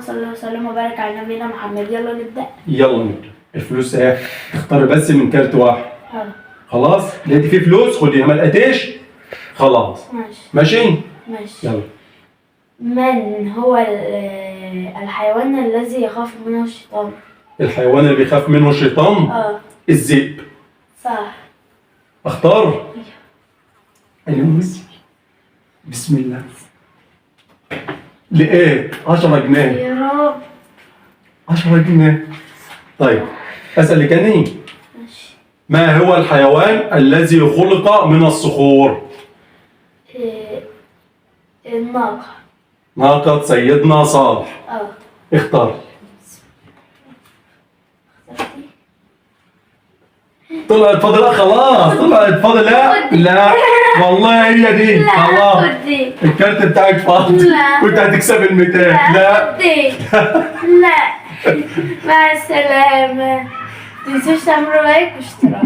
صلى الله وسلم وبارك على نبينا محمد. يلا نبدأ. يلا نبدأ. الفلوس اهي، اختار بس من كارت واحد. خلاص؟ لقيتي فيه فلوس خديها، ما لقيتيش خلاص. ماشي. ماشي؟ يلا. من هو الحيوان الذي يخاف منه الشيطان؟ الحيوان اللي بيخاف منه الشيطان؟ الذئب. صح. اختار؟ اللوز. بسم الله. لقيت 10 جنيه. يا رب. 10 جنيه. طيب أسألك أنا. ماشي. ما هو الحيوان الذي خلق من الصخور؟ الناقة. ناقة سيدنا صالح. اختار. طلعت فاضل. خلاص طلعت فاضل. لا والله هي دي. خلاص الكارت بتاعك فاضي. كنت هتكسب ال 200. لا لا. مع السلامة. متنسوش تعملوا لايك واشتراك.